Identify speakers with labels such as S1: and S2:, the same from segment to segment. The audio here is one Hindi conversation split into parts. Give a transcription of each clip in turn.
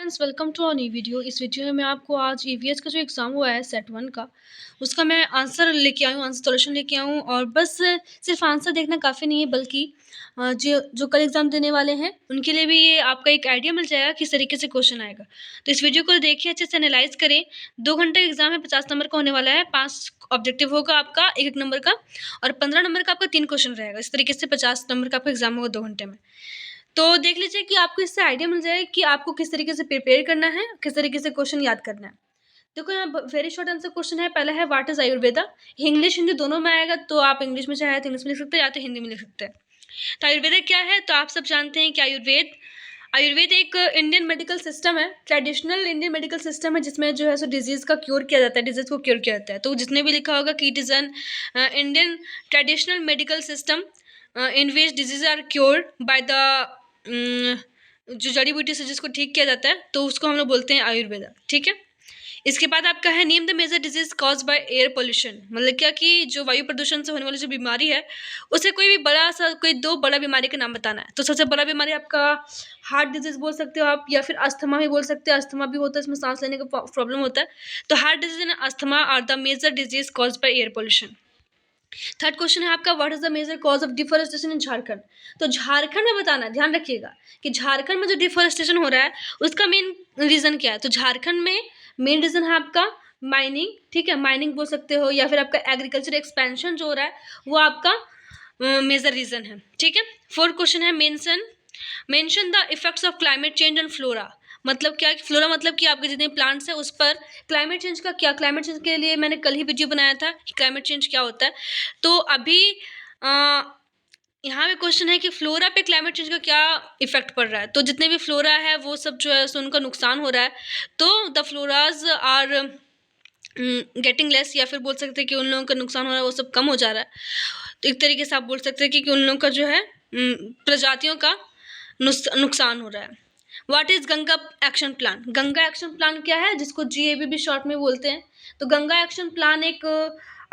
S1: Friends, welcome to our new video. इस वीडियो में मैं आपको आज ईवीएस का जो एग्ज़ाम हुआ है सेट 1 का, उसका मैं आंसर लेके आई हूँ, आंसर सॉल्यूशन लेके आई हूँ। और बस सिर्फ आंसर देखना काफ़ी नहीं है, बल्कि जो जो कल एग्ज़ाम देने वाले हैं उनके लिए भी ये आपका एक आइडिया मिल जाएगा किस तरीके से क्वेश्चन आएगा। तो इस वीडियो को देखिए, अच्छे से एनालाइज करें। 2 घंटे का एग्ज़ाम है, 50 नंबर का होने वाला है। 5 ऑब्जेक्टिव होगा आपका 1-1 नंबर का, और 15 नंबर का आपका 3 क्वेश्चन रहेगा। इस तरीके से 50 नंबर का आपका एग्ज़ाम होगा 2 घंटे में। तो देख लीजिए कि आपको इससे आइडिया मिल जाए कि आपको किस तरीके से प्रिपेयर करना है, किस तरीके से क्वेश्चन याद करना है। देखो, यहाँ वेरी शॉर्ट आंसर क्वेश्चन है। पहला है what is Ayurveda. English Hindi दोनों में आएगा, तो आप इंग्लिश में चाहे तो इंग्लिश में लिख सकते हैं या तो हिंदी में लिख सकते हैं। तो आयुर्वेदा क्या है, तो आप सब जानते हैं कि आयुर्वेद एक इंडियन मेडिकल सिस्टम है, ट्रेडिशनल इंडियन मेडिकल सिस्टम है, जिसमें जो है सो डिजीज़ का क्योर किया जाता है, डिजीज़ को क्योर किया जाता है। तो जिसने भी लिखा होगा कि it is an Indian traditional medical system in which disease are cured by the जो जड़ी बूटी से जिसको ठीक किया जाता है, तो उसको हम लोग बोलते हैं आयुर्वेदा। ठीक है। इसके बाद आपका है name the major disease cause by air pollution. मतलब क्या कि जो वायु प्रदूषण से होने वाली जो बीमारी है, उसे कोई भी बड़ा सा कोई 2 बड़ा बीमारी का नाम बताना है। तो सबसे बड़ा बीमारी आपका हार्ट डिजीज बोल सकते हो आप, या फिर अस्थमा भी बोल सकते हैं। अस्थमा भी होता है, इसमें सांस लेने का प्रॉब्लम होता है। तो heart disease and asthma are the major disease cause by air pollution. Third question है आपका what is the major cause of deforestation in Jharkhand. तो झारखंड में बताना है, ध्यान रखिएगा कि झारखंड में जो डिफॉरेस्टेशन हो रहा है उसका मेन रीजन क्या है। तो झारखंड में मेन रीजन है आपका माइनिंग। ठीक है, माइनिंग बोल सकते हो, या फिर आपका एग्रीकल्चर एक्सपेंशन जो हो रहा है वो आपका मेजर रीजन है। ठीक है। फोर्थ क्वेश्चन है mention the effects of climate change on flora. मतलब क्या, फ्लोरा मतलब कि आपके जितने प्लांट्स हैं उस पर क्लाइमेट चेंज का क्या। क्लाइमेट चेंज के लिए मैंने कल ही वीडियो बनाया था कि क्लाइमेट चेंज क्या होता है। तो अभी यहाँ पे क्वेश्चन है कि फ्लोरा पे क्लाइमेट चेंज का क्या इफेक्ट पड़ रहा है। तो जितने भी फ्लोरा है वो सब जो है सो उनका नुकसान हो रहा है। तो द फ्लोराज आर गेटिंग लेस, या फिर बोल सकते हैं कि उन लोगों का नुकसान हो रहा है वो सब कम हो जा रहा है। तो एक तरीके से आप बोल सकते हैं कि उन लोगों का जो है प्रजातियों का नुकसान हो रहा है। What is Ganga action plan. Ganga action plan क्या है, जिसको GAB भी शॉर्ट में बोलते हैं। तो गंगा एक्शन प्लान एक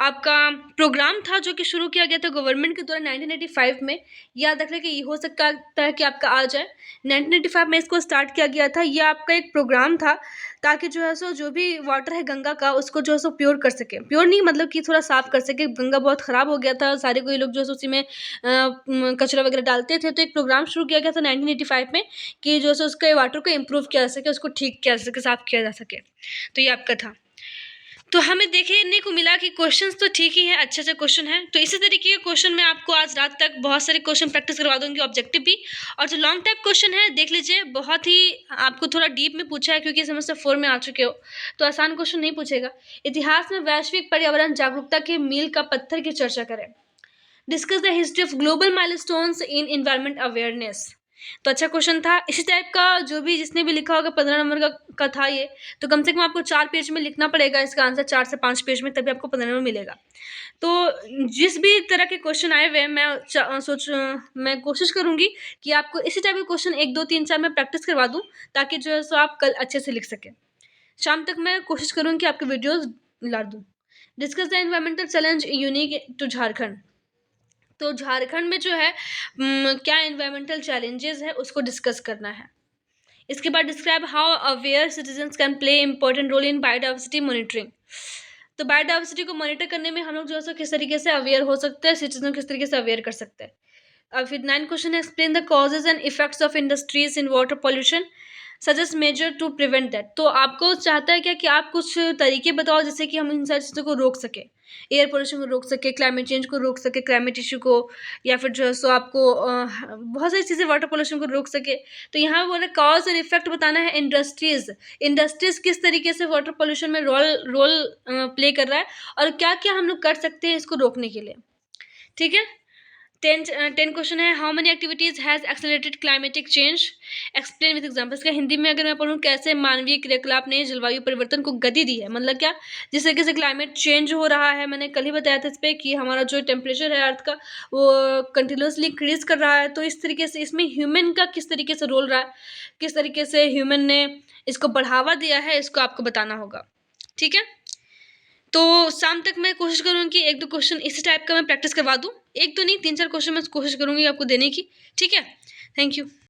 S1: आपका प्रोग्राम था जो कि शुरू किया गया था गवर्नमेंट के द्वारा 1985 में। याद रखने कि ये हो सकता है कि आपका आ जाए, 1985 में इसको स्टार्ट किया गया था। ये आपका एक प्रोग्राम था ताकि जो है सो जो भी वाटर है गंगा का उसको जो है सो प्योर कर सके। प्योर नहीं मतलब कि थोड़ा साफ कर सके। गंगा बहुत ख़राब हो गया था, सारे कोई लोग जो है सो उसी में कचरा वगैरह डालते थे। तो एक प्रोग्राम शुरू किया गया था 1985 में कि जो है सो उसके वाटर को इम्प्रूव किया जा सके, उसको ठीक किया जा सके, साफ किया जा सके। तो ये आपका था। तो हमें देखने को मिला कि क्वेश्चंस तो ठीक ही है, अच्छे से क्वेश्चन है। तो इसी तरीके के क्वेश्चन मैं आपको आज रात तक बहुत सारे क्वेश्चन प्रैक्टिस करवा दूंगी, ऑब्जेक्टिव भी। और जो लॉन्ग टाइप क्वेश्चन है देख लीजिए, बहुत ही आपको थोड़ा डीप में पूछा है क्योंकि सेमेस्टर 4 में आ चुके हो, तो आसान क्वेश्चन नहीं पूछेगा। इतिहास में वैश्विक पर्यावरण जागरूकता के मील का पत्थर की चर्चा करें। Discuss the history of global milestones in environment awareness. तो अच्छा क्वेश्चन था। इसी टाइप का जो भी जिसने भी लिखा होगा 15 नंबर का था ये, तो कम से कम आपको 4 पेज में लिखना पड़ेगा इसका आंसर, 4 से 5 पेज में, तभी आपको 15 नंबर मिलेगा। तो जिस भी तरह के क्वेश्चन आए हुए मैं कोशिश करूंगी कि आपको इसी टाइप के क्वेश्चन 1 2 3 4 में प्रैक्टिस करवा दूं, ताकि जो है सो आप कल अच्छे से लिख सकें। शाम तक मैं कोशिश करूंगी कि आपके वीडियोज ला दूं। Discuss the environmental challenge unique to Jharkhand. तो झारखंड में जो है क्या एनवायरमेंटल चैलेंजेस है उसको डिस्कस करना है। इसके बाद describe how aware citizens can play important role in biodiversity monitoring. तो बायोडाइवर्सिटी को मॉनिटर करने में हम लोग जो है किस तरीके से अवेयर हो सकते हैं, सिटीजन किस तरीके से अवेयर कर सकते हैं। अब फिर 9 क्वेश्चन है explain the causes and effects of industries in water pollution suggest measure to prevent that. तो आपको चाहता है क्या कि आप कुछ तरीके बताओ जिससे कि हम इन सारी चीज़ों को रोक सके, एयर पोल्यूशन को रोक सके, क्लाइमेट चेंज को रोक सके, क्लाइमेट इशू को, या फिर जो है सो आपको बहुत सारी चीज़ें वाटर पोल्यूशन को रोक सके। तो यहाँ बोले कॉज और इफेक्ट बताना है। इंडस्ट्रीज किस तरीके से वाटर पोल्यूशन में रोल प्ले कर रहा है, और क्या क्या हम लोग कर सकते हैं इसको रोकने के लिए। ठीक है। 10 क्वेश्चन है how many activities has accelerated climatic change explain with examples. का हिंदी में अगर मैं पढ़ूँ, कैसे मानवीय क्रियाकलाप ने जलवायु परिवर्तन को गति दी है। मतलब क्या, जिस तरीके से क्लाइमेट चेंज हो रहा है, मैंने कल ही बताया था इस पर कि हमारा जो टेम्परेचर है अर्थ का वो कंटिन्यूसली इंक्रीज कर रहा है। तो इस तरीके से इसमें ह्यूमन का किस तरीके से रोल रहा है, किस तरीके से ह्यूमन ने इसको बढ़ावा दिया है, इसको आपको बताना होगा। ठीक है। तो शाम तक मैं कोशिश करूँगी कि 1 2 क्वेश्चन इसी टाइप का मैं प्रैक्टिस करवा दूँ। 1 तो नहीं, 3 4 क्वेश्चन मैं कोशिश करूँगी आपको देने की। ठीक है। Thank you.